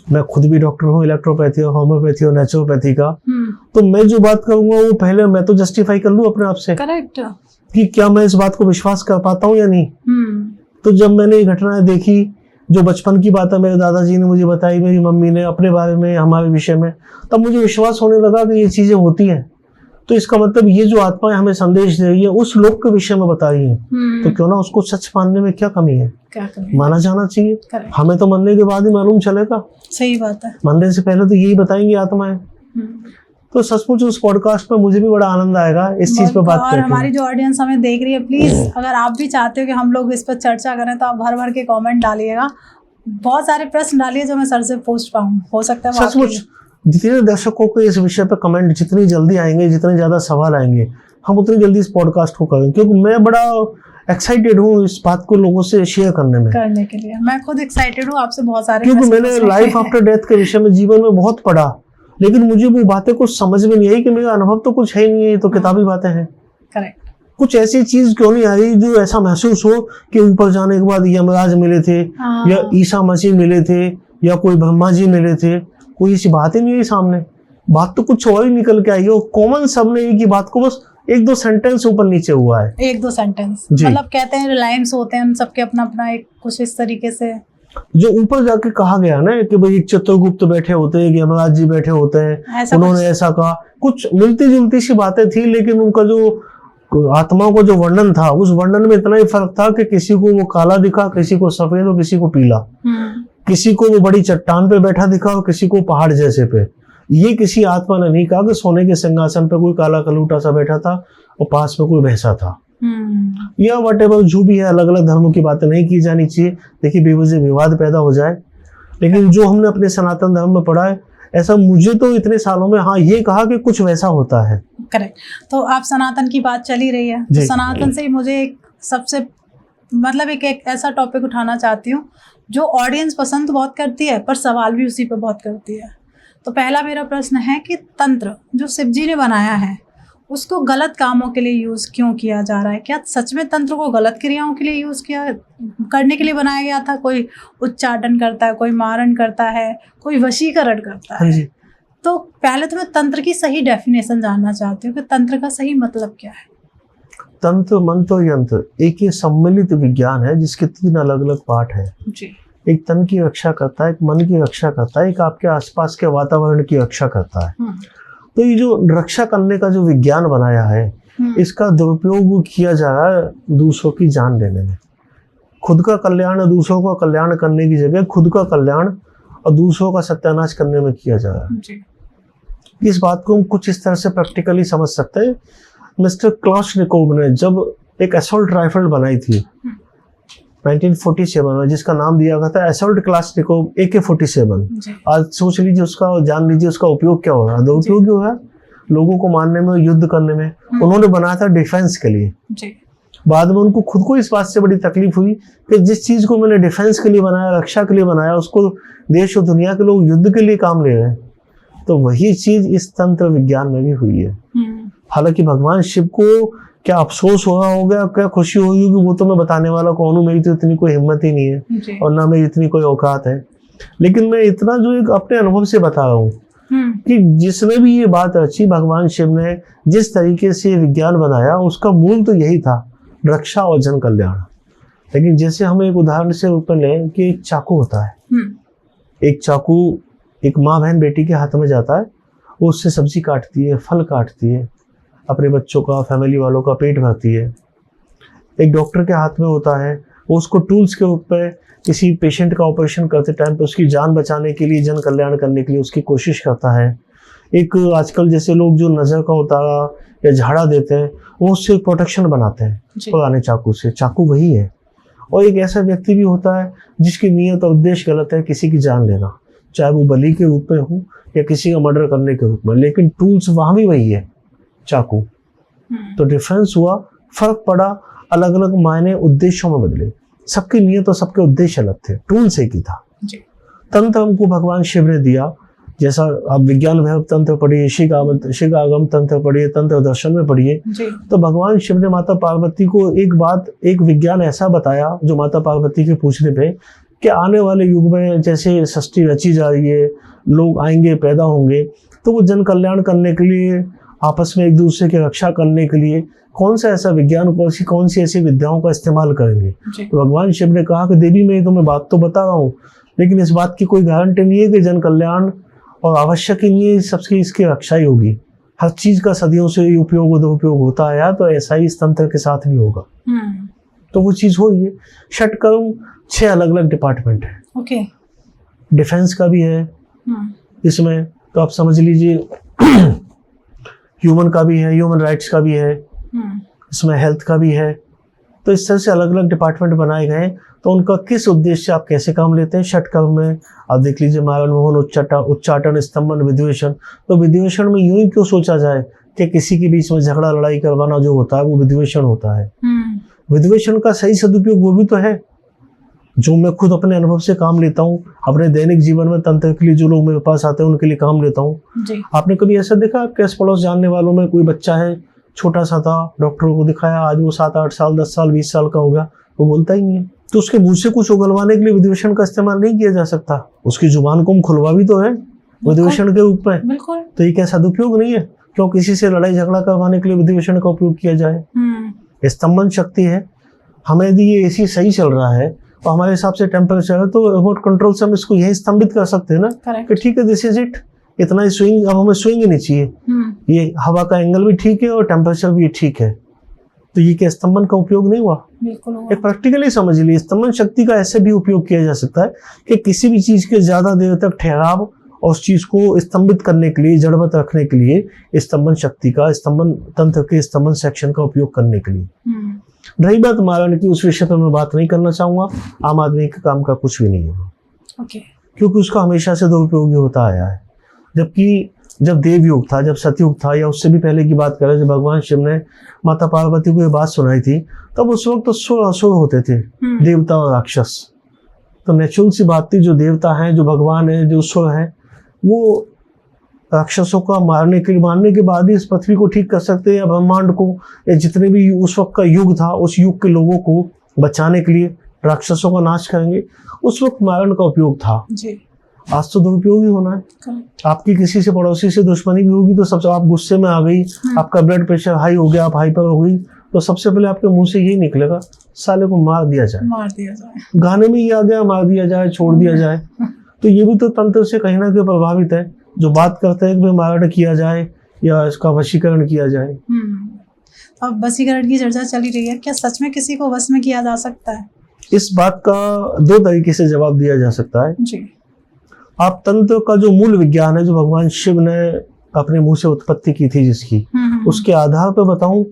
मैं खुद भी डॉक्टर हूँ, इलेक्ट्रोपैथी और होम्योपैथी और नेचुरोपैथी का। तो मैं जो बात करूंगा वो पहले मैं तो जस्टिफाई कर लूँ अपने आप से, करेक्ट, कि क्या मैं इस बात को विश्वास कर पाता हूँ या नहीं। तो जब मैंने ये घटनाएं देखी, जो बचपन की बात है मेरे दादाजी ने मुझे बताई, मेरी मम्मी ने अपने बारे में, हमारे विषय में, तब मुझे विश्वास होने लगा कि ये चीजें होती हैं। तो इसका मतलब ये जो आत्माएं हमें संदेश दे रही है उस लोक के विषय में बता रही है, तो क्यों ना उसको सच मानने में क्या कमी है, माना जाना चाहिए। हमें तो मरने के बाद ही मालूम चलेगा। सही बात है, मरने से पहले तो यही बताएंगी आत्माएं। तो सचमुच उस पॉडकास्ट में मुझे भी बड़ा आनंद आएगा इस चीज पे बात करके। और हमारी जो ऑडियंस हमें देख रही है, प्लीज अगर आप भी चाहते हो कि हम लोग इस पर चर्चा करें तो आप भर भर के कमेंट डालिएगा, बहुत सारे प्रश्न डालिए जो मैं सर से पूछ पाऊँ। हो सकता है सचमुच जितने दर्शकों को इस विषय पे कमेंट जितनी जल्दी आएंगे, जितने ज्यादा सवाल आएंगे, हम उतनी जल्दी इस पॉडकास्ट को करेंगे, क्योंकि मैं बड़ा एक्साइटेड हूँ इस बात को लोगों से शेयर करने के लिए। मैं खुद एक्साइटेड हूँ आपसे बहुत सारे, क्योंकि मैंने लाइफ आफ्टर डेथ के विषय में जीवन में बहुत पढ़ा, लेकिन मुझे वो बातें कुछ समझ में नहीं आई कि मेरा अनुभव तो कुछ है ही नहीं है, तो किताबी बातें हैं। करेक्ट। कुछ ऐसी चीज क्यों नहीं आ रही जो ऐसा महसूस हो कि ऊपर जाने के बाद यमराज मिले थे या ईसा मसीह मिले थे या कोई ब्रह्मा जी मिले थे, कोई ऐसी बात ही नहीं है सामने। बात तो कुछ और ही निकल के आई है, कॉमन सबने एक ही बात को बस एक दो सेंटेंस ऊपर नीचे हुआ है, एक दो सेंटेंस, मतलब कहते हैं रिलायंस होते हैं हम सबके अपना अपना एक कुछ इस तरीके से जो ऊपर जाके कहा गया ना कि भाई एक चित्रगुप्त बैठे होते हैं, यमराज जी बैठे होते हैं, उन्होंने ऐसा कहा, कुछ मिलती जुलती सी बातें थी, लेकिन उनका जो आत्मा को जो वर्णन था उस वर्णन में इतना ही फर्क था कि किसी को वो काला दिखा, किसी को सफेद और किसी को पीला, किसी को वो बड़ी चट्टान पे बैठा दिखा और किसी को पहाड़ जैसे पे। ये किसी आत्मा ने नहीं कहा कि सोने के सिंहासन पे कोई काला कलूटा सा बैठा था और पास में कोई भैंसा था, या व्हाटएवर जो भी है। अलग अलग धर्मों की बातें नहीं की जानी चाहिए, देखिए बेवजह विवाद पैदा हो जाए। लेकिन जो हमने अपने सनातन धर्म में पढ़ा है, ऐसा मुझे तो इतने सालों में हाँ ये कहा कि कुछ वैसा होता है। करेक्ट। तो आप सनातन की बात चली रही है, तो सनातन से ही मुझे एक सबसे मतलब एक ऐसा टॉपिक उठाना चाहती हूँ जो ऑडियंस पसंद बहुत करती है पर सवाल भी उसी पे बहुत करती है। तो पहला मेरा प्रश्न है कि तंत्र जो शिव जी ने बनाया है उसको गलत कामों के लिए यूज़ क्यों किया जा रहा है? क्या सच में तंत्र को गलत क्रियाओं के लिए यूज़ करने के लिए बनाया गया था? कोई उच्चाटन करता है, कोई मारण करता है, कोई वशीकरण करता है। तो पहले तो मैं तंत्र की सही डेफिनेशन जानना चाहती हूँ कि तंत्र का सही मतलब क्या है? तंत्र, मंत्र और यंत्र एक ही सम्मिलित विज्ञान है जिसके 3 अलग अलग पार्ट है जी। एक तन की रक्षा करता है, एक मन की रक्षा करता है, एक आपके आसपास के वातावरण की रक्षा करता है। तो ये जो रक्षा करने का जो विज्ञान बनाया है, इसका दुरुपयोग किया जा रहा है दूसरों की जान लेने में। खुद का कल्याण और दूसरों का कल्याण करने की जगह खुद का कल्याण और दूसरों का सत्यानाश करने में किया जा रहा है। इस बात को हम कुछ इस तरह से प्रैक्टिकली समझ सकते हैं। मिस्टर क्लाशनिकोव ने जब एक असॉल्ट राइफल बनाई थी 1947 में, जिसका नाम दिया गया था असॉल्ट क्लाशनिकोव AK-47, आज सोच लीजिए उसका, जान लीजिए उसका उपयोग क्या हो रहा है। दुरुपयोग क्यों है? लोगों को मारने में, युद्ध करने में। उन्होंने बनाया था डिफेंस के लिए। बाद में उनको खुद को इस बात से बड़ी तकलीफ हुई कि जिस चीज को मैंने डिफेंस के लिए बनाया, रक्षा के लिए बनाया, उसको देश और दुनिया के लोग युद्ध के लिए काम ले रहे हैं। तो वही चीज इस तंत्र विज्ञान में भी हुई है। हालांकि भगवान शिव को क्या अफसोस हो रहा होगा, क्या खुशी होगी, वो तो मैं बताने वाला कौन हूँ, मेरी तो इतनी कोई हिम्मत ही नहीं है और ना मेरी इतनी कोई औकात है। लेकिन मैं इतना जो एक अपने अनुभव से बता रहा हूँ कि जिसने भी ये बात रची, भगवान शिव ने जिस तरीके से विज्ञान बनाया, उसका मूल तो यही था, रक्षा और जन कल्याण। लेकिन जैसे हम एक उदाहरण से रूप में लें कि एक चाकू होता है, एक चाकू एक माँ बहन बेटी के हाथ में जाता है, वो उससे सब्जी काटती है, फल काटती है, अपने बच्चों का, फैमिली वालों का पेट भरती है। एक डॉक्टर के हाथ में होता है, वो उसको टूल्स के रूप में किसी पेशेंट का ऑपरेशन करते टाइम पे उसकी जान बचाने के लिए, जन कल्याण करने के लिए उसकी कोशिश करता है। एक आजकल जैसे लोग जो नज़र का होता है या झाड़ा देते हैं, वो उससे प्रोटेक्शन बनाते हैं पुराने चाकू से। चाकू वही है। और एक ऐसा व्यक्ति भी होता है जिसकी नीयत और उद्देश्य गलत है, किसी की जान लेना, चाहे वो बलि के रूप में हो या किसी का मर्डर करने के रूप में, लेकिन टूल्स वहाँ भी वही है, चाकू। तो डिफरेंस हुआ, फर्क पड़ा, अलग अलग मायने उद्देश्यों में बदले। सबकी नीयत और सबके उद्देश्य अलग थे, टूल्स एक ही था। तंत्र हमको भगवान शिव ने दिया। जैसा आप विज्ञान वैभव तंत्र पढ़िए, शीघ्रागम तंत्र पढ़िए, तंत्र दर्शन में पढ़िए, तो भगवान शिव ने माता पार्वती को एक विज्ञान ऐसा बताया जो माता पार्वती के पूछने पे कि आने वाले युग में जैसे सृष्टि रची जा रही है, लोग आएंगे, पैदा होंगे, तो वो जन कल्याण करने के लिए, आपस में एक दूसरे की रक्षा करने के लिए कौन सा ऐसा विज्ञान, कौन सी ऐसी विद्याओं का इस्तेमाल करेंगे। तो भगवान शिव ने कहा कि देवी, मैं तुम्हें बात तो बता रहा हूँ, लेकिन इस बात की कोई गारंटी नहीं है कि जन कल्याण और आवश्यक ही नहीं है सबकी इसकी रक्षा ही होगी। हर चीज का सदियों से उपयोग और दुरुपयोग होता आया, तो ऐसा ही इस तंत्र के साथ भी होगा। तो वो चीज हो रही है। षटकर्म 6 अलग अलग डिपार्टमेंट है। डिफेंस का भी है इसमें, तो आप समझ लीजिए ह्यूमन का भी है, ह्यूमन राइट्स का भी है, इसमें हेल्थ का भी है। तो इस तरह से अलग अलग डिपार्टमेंट बनाए गए। तो उनका किस उद्देश्य से आप कैसे काम लेते हैं। षटकर्म में आप देख लीजिए, मारण, मोहन, उच्चाटन, स्तंभन, विद्वेषण। तो विद्वेषण में यूं ही क्यों सोचा जाए कि किसी के बीच में झगड़ा लड़ाई करवाना जो होता है वो विद्वेषण होता है। विद्वेषण का सही सदुपयोग वो भी तो है, जो मैं खुद अपने अनुभव से काम लेता हूँ, अपने दैनिक जीवन में तंत्र के लिए जो लोग मेरे पास आते हैं उनके लिए काम लेता हूँ। आपने कभी ऐसा देखा, आपके आस पड़ोस जानने वालों में कोई बच्चा है छोटा सा था, डॉक्टर को दिखाया, आज वो 7-8 साल 10 साल 20 साल का हो गया, वो बोलता ही नहीं है। तो उसके मुंह से कुछ उगलवाने के लिए विधिवचन का इस्तेमाल नहीं किया जा सकता। उसकी जुबान को हम खुलवा भी तो है विधिवचन के रूप में। बिल्कुल। तो ये क्या सदुपयोग नहीं है? क्यों किसी से लड़ाई झगड़ा करवाने के लिए विधिवचन का उपयोग किया जाए? स्तंभन शक्ति है। हमें यदि ये एसी सही चल रहा है और हमारे हिसाब से टेम्परेचर है, तो रिमोट कंट्रोल से हम इसको यही स्तंभित कर सकते हैं ना कि ठीक है, दिस इज इट, इतना ही स्विंग, अब हमें स्विंग ही नहीं चाहिए, ये हवा का एंगल भी ठीक है और टेम्परेचर भी ठीक है। तो ये क्या स्तंभन का उपयोग नहीं हुआ? बिल्कुल हुआ। एक प्रैक्टिकली समझ लीजिए, स्तंभन शक्ति का ऐसे भी उपयोग किया जा सकता है कि किसी भी चीज के ज्यादा देर तक ठहराव और उस चीज को स्तंभित करने के लिए, जड़वत रखने के लिए स्तंभन शक्ति का, स्तंभन तंत्र के स्तंभन सेक्शन का उपयोग करने के लिए। रही बात मारण की, उस विषय पर मैं बात नहीं करना चाहूंगा। आम आदमी के काम का कुछ भी नहीं होगा, क्योंकि उसका हमेशा से दुरुपयोग होता आया है। जबकि जब देवयुग था, जब सतयुग था, या उससे भी पहले की बात करें, जब भगवान शिव ने माता पार्वती को ये बात सुनाई थी, तब उस वक्त तो असुर होते थे, देवता और राक्षस। तो नेचुरल सी बात थी, जो देवता हैं, जो भगवान है, जो असुर हैं, वो राक्षसों का मारने के बाद ही इस पृथ्वी को ठीक कर सकते हैं, या ब्रह्मांड को, या जितने भी उस वक्त का युग था, उस युग के लोगों को बचाने के लिए राक्षसों का नाश करेंगे। उस वक्त मारण का उपयोग था जी। आज तो दुरुपयोग ही होना है। आपकी किसी से पड़ोसी से दुश्मनी भी होगी तो सबसे, आप गुस्से में आ गई, आपका ब्लड प्रेशर हाई हो गया, आप हाइपर हो गई, तो सबसे पहले आपके मुंह से यही निकलेगा, साले को मार दिया जाए। गाने में ये आ गया, मार दिया जाए, छोड़ दिया जाए। तो ये भी तो तंत्र से कहीं ना कहीं प्रभावित है, जो बात करते हैं कि मारण किया जाए या इसका वशीकरण किया जाए। अब वशीकरण की चर्चा चली रही है, क्या सच में किसी को वश में किया जा सकता है? इस बात का 2 तरीके से जवाब दिया जा सकता है जी। आप तंत्र का जो मूल विज्ञान है, जो भगवान शिव ने अपने मुंह से उत्पत्ति की थी जिसकी, उसके आधार पर बताऊं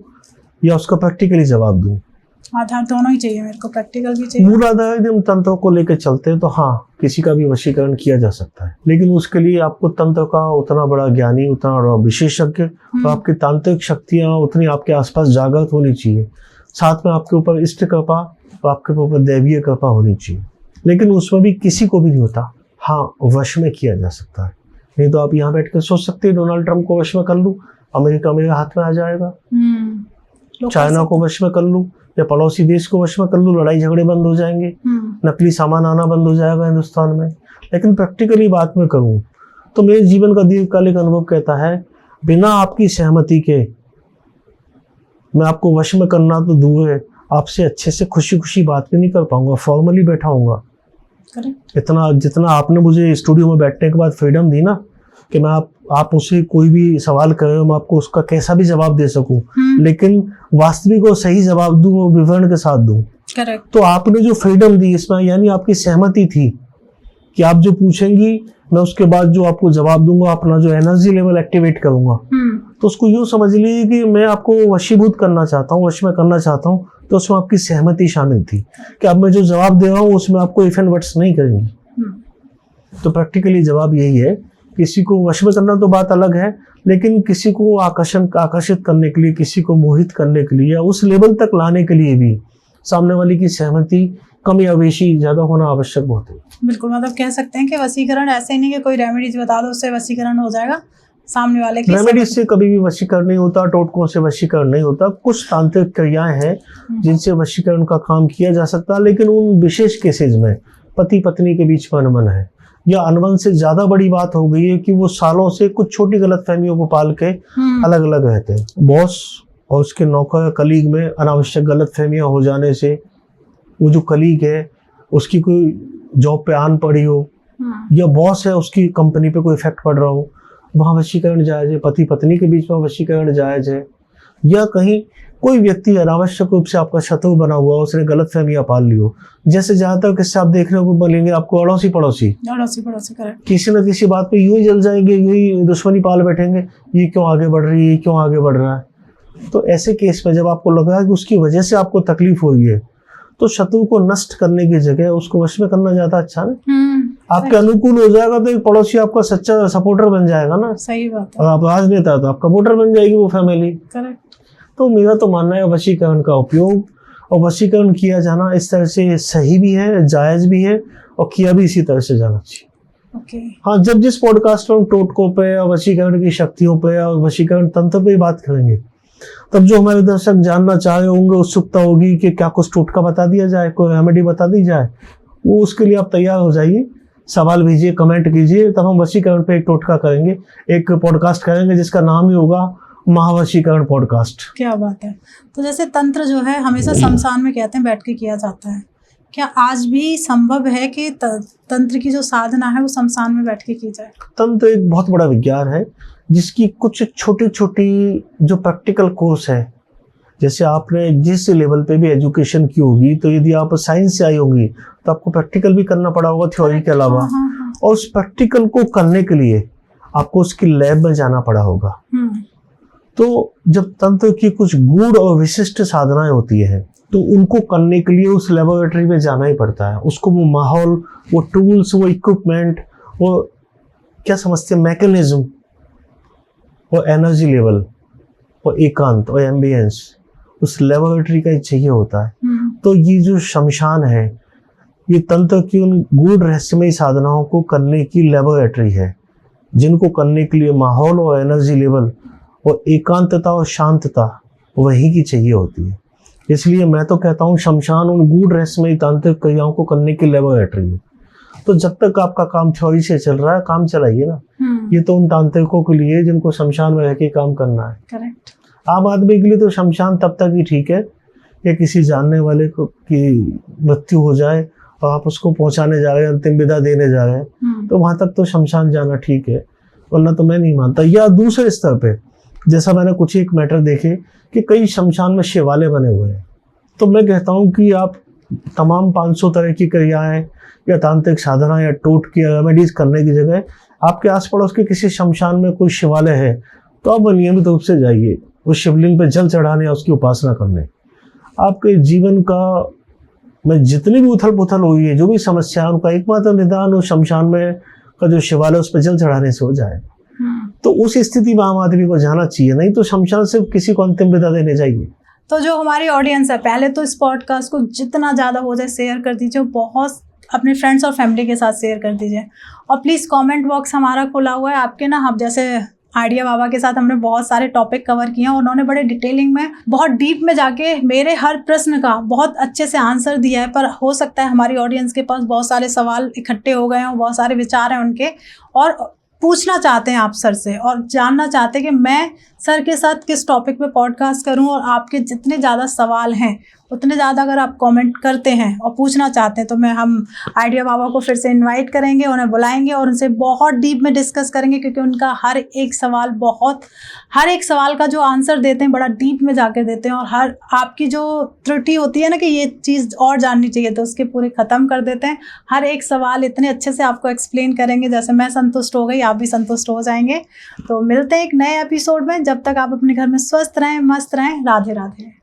या उसका प्रैक्टिकली जवाब दूं? आधार दोनों ही चाहिए मेरे को, प्रैक्टिकल भी चाहिए। मूल आधार यदि हम तंत्र को लेकर चलते हैं तो हाँ, किसी का भी वशीकरण किया जा सकता है, लेकिन उसके लिए आपको तंत्र का उतना बड़ा ज्ञानी, उतना बड़ा विशेषज्ञ, और आपकी तांत्रिक शक्तियां उतनी आपके आसपास जागृत होनी चाहिए। साथ में आपके ऊपर इष्ट कृपा और आपके ऊपर दैवीय कृपा होनी चाहिए। लेकिन उसमें भी किसी को भी नहीं होता। हाँ, वश में किया जा सकता है। नहीं तो आप यहाँ बैठ कर सोच सकते हैं डोनाल्ड ट्रंप को वश में कर लूं, अमेरिका मेरे हाथ में आ जाएगा। चाइना को वश में कर लूं या पड़ोसी देश को वश में कर लूं, लड़ाई झगड़े बंद हो जाएंगे, नकली सामान आना बंद हो जाएगा हिंदुस्तान में। लेकिन प्रैक्टिकली बात में करूं तो मेरे जीवन का दीर्घकालिक अनुभव कहता है, बिना आपकी सहमति के मैं आपको वश में करना तो दूर है, आपसे अच्छे से खुशी खुशी बात भी नहीं कर पाऊंगा, फॉर्मली बैठा हूँगा। इतना जितना आपने मुझे स्टूडियो में बैठने के बाद फ्रीडम दी ना, कि मैं आप मुझसे कोई भी सवाल करें, मैं आपको उसका कैसा भी जवाब दे सकूं, लेकिन वास्तविक और सही जवाब दूं और विवरण के साथ दूं। तो आपने जो फ्रीडम दी इसमें, यानी आपकी सहमति थी कि आप जो पूछेंगी मैं उसके बाद जो आपको जवाब दूंगा, अपना जो एनर्जी लेवल एक्टिवेट करूंगा। तो उसको यूं समझ लीजिए कि मैं आपको वशीभूत करना चाहता हूँ, वश में करना चाहता हूँ, तो उसमें आपकी सहमति शामिल थी कि अब मैं जो जवाब दे रहा हूँ उसमें आपको इफ एंड बट्स नहीं करेंगी। तो प्रैक्टिकली जवाब यही है, किसी को वश में करना तो बात अलग है, लेकिन किसी को आकर्षित करने के लिए, किसी को मोहित करने के लिए, या उस लेवल तक लाने के लिए भी सामने वाले की सहमति कम या बेशी ज्यादा होना आवश्यक बहुत है। बिल्कुल, मतलब कह सकते हैं कि वशीकरण ऐसे ही नहीं कि कोई रेमेडीज बता दो उससे वशीकरण हो जाएगा, सामने वाले की रेमेडीज से कभी भी वशीकरण नहीं होता, टोटकों से वशीकरण नहीं होता। कुछ तांत्रिक क्रियाएं हैं जिनसे वशीकरण का काम किया जा सकता है, लेकिन उन विशेष केसेज में पति पत्नी के बीच में अनबन है, या अनबन से ज्यादा बड़ी बात हो गई है कि वो सालों से कुछ छोटी गलतफहमियों को पाल के अलग अलग रहते हैं। बॉस और उसके नौकर कलीग में अनावश्यक गलतफहमियां हो जाने से, वो जो कलीग है उसकी कोई जॉब पे आन पड़ी हो, या बॉस है उसकी कंपनी पे कोई इफेक्ट पड़ रहा हो, वहाँ वशीकरण जायज है। पति पत्नी के बीच में वशीकरण जायज है, या कहीं कोई व्यक्ति अनावश्यक रूप से आपका शत्रु बना हुआ, उसने गलतफहमियां पाल ली हो। जैसे ज्यादातर किससे आप देखने को मिलेंगे, आपको अड़ोसी पड़ोसी करेक्ट, किसी न किसी बात पे यूं ही जल जाएंगे, यूं ही दुश्मनी पाल बैठेंगे, ये क्यों आगे बढ़ रही है, ये क्यों आगे बढ़ रहा है। तो ऐसे केस में जब आपको लग रहा है कि उसकी वजह से आपको तकलीफ हो रही है, तो शत्रु को नष्ट करने की जगह उसको वश में करना ज्यादा अच्छा है। आपके अनुकूल हो जाएगा तो एक पड़ोसी आपका सच्चा सपोर्टर बन जाएगा ना। सही बात है। और आप राजनेता है तो आपका वोटर बन जाएगी वो फैमिली। करेक्ट। तो मेरा तो मानना है वशीकरण का उपयोग और वशीकरण किया जाना इस तरह से सही भी है, जायज भी है, और किया भी इसी तरह से जाना चाहिए। ओके। हाँ, जब जिस पॉडकास्ट में हम टोटकों पे या वशीकरण की शक्तियों पे या वशीकरण तंत्र पे बात करेंगे, तब जो हमारे दर्शक जानना चाह रहे होंगे, उत्सुकता होगी कि क्या कुछ टोटका बता दिया जाए, कोई रेमेडी बता दी जाए, वो उसके लिए आप तैयार हो जाइए, सवाल भेजिए, कमेंट कीजिए, तब हम वशीकरण पे एक टोटका करेंगे, एक पॉडकास्ट करेंगे जिसका नाम ही होगा महावशीकरण पॉडकास्ट। क्या बात है। तो जैसे तंत्र जो है हमेशा शमशान में कहते हैं बैठ के किया जाता है, क्या आज भी संभव है कि तंत्र की जो साधना है वो शमशान में बैठ के की जाए? तंत्र एक बहुत बड़ा विज्ञान है जिसकी कुछ छोटी छोटी जो प्रैक्टिकल कोर्स है, जैसे आपने जिस लेवल पे भी एजुकेशन की होगी, तो यदि आप साइंस से आई होंगी तो आपको प्रैक्टिकल भी करना पड़ा होगा थ्योरी के अलावा। और उस प्रैक्टिकल को करने के लिए आपको उसकी लैब में जाना पड़ा होगा। तो जब तंत्र की कुछ गूढ़ और विशिष्ट साधनाएं होती है तो उनको करने के लिए उस लेबोरेटरी में जाना ही पड़ता है। उसको वो माहौल, वो टूल्स, वो इक्विपमेंट, वो क्या समझते हैं मैकेनिज्म, वो एनर्जी लेवल, वो एकांत और एम्बियंस उस लेबोरेटरी का ही चाहिए होता है। तो ये जो शमशान है ये तंत्र की उन गूढ़ रहस्यमयी साधनाओं को करने की लेबोरेटरी है, जिनको करने के लिए माहौल और एनर्जी लेवल और एकांतता और शांतता वही की चाहिए होती है। इसलिए मैं तो कहता हूँ शमशान उन गूढ़ रहस्यमयी तांत्रिक क्रियाओं को करने की लेबोरेटरी है। तो जब तक आपका काम थ्योरी से चल रहा है, काम चलाइए ना। ये तो उन तांत्रिकों के लिए जिनको शमशान में रह के काम करना है। करेक्ट। आम आदमी के लिए तो शमशान तब तक ही ठीक है कि किसी जानने वाले को की मृत्यु हो जाए और आप उसको पहुंचाने जा रहे हैं, अंतिम विदा देने जा रहे हैं, तो वहां तक तो शमशान जाना ठीक है, वरना तो मैं नहीं मानता। या दूसरे स्तर पे जैसा मैंने कुछ एक मैटर देखे कि कई शमशान में शिवालय बने हुए हैं, तो मैं कहता हूँ कि आप तमाम 500 तरह की क्रियाएं या तांत्रिक साधना या टोटके या रेमेडीज करने की जगह आपके आस पड़ोस के किसी शमशान में कोई शिवालय है तो आप नियमित रूप से जाइए, उस शिवलिंग पे जल चढ़ाने या उसकी उपासना करने। आपके जीवन का में जितनी भी उथल पुथल हुई है, जो भी समस्या है, उनका एकमात्र निदान उस शमशान में का जो शिवालय उस पर जल चढ़ाने से हो जाए। तो उस स्थिति में आम आदमी को जाना चाहिए, नहीं तो शमशान सिर्फ किसी को अंतिम विदा देने जाइए। तो जो हमारी ऑडियंस है, पहले तो इस पॉडकास्ट को जितना ज़्यादा हो जाए शेयर कर दीजिए, बहुत अपने फ्रेंड्स और फैमिली के साथ शेयर कर दीजिए। और प्लीज़ कमेंट बॉक्स हमारा खुला हुआ है आपके ना, हम जैसे आइडिया बाबा के साथ हमने बहुत सारे टॉपिक कवर किए हैं, उन्होंने बड़े डिटेलिंग में बहुत डीप में जाके मेरे हर प्रश्न का बहुत अच्छे से आंसर दिया है। पर हो सकता है हमारी ऑडियंस के पास बहुत सारे सवाल इकट्ठे हो गए हों, बहुत सारे विचार हैं उनके, और पूछना चाहते हैं आप सर से और जानना चाहते हैं कि मैं सर के साथ किस टॉपिक पे पॉडकास्ट करूं। और आपके जितने ज़्यादा सवाल हैं उतने ज़्यादा अगर आप कमेंट करते हैं और पूछना चाहते हैं तो हम आइडिया बाबा को फिर से इनवाइट करेंगे, उन्हें बुलाएंगे और उनसे बहुत डीप में डिस्कस करेंगे, क्योंकि उनका हर एक सवाल का जो आंसर देते हैं बड़ा डीप में जाकर देते हैं। और हर आपकी जो त्रुटि होती है ना कि ये चीज़ और जाननी चाहिए, तो उसके पूरे ख़त्म कर देते हैं। हर एक सवाल इतने अच्छे से आपको एक्सप्लेन करेंगे, जैसे मैं संतुष्ट हो गई आप भी संतुष्ट हो जाएंगे। तो मिलते हैं एक नए एपिसोड में। जब तक आप अपने घर में स्वस्थ रहें, मस्त रहें। राधे राधे।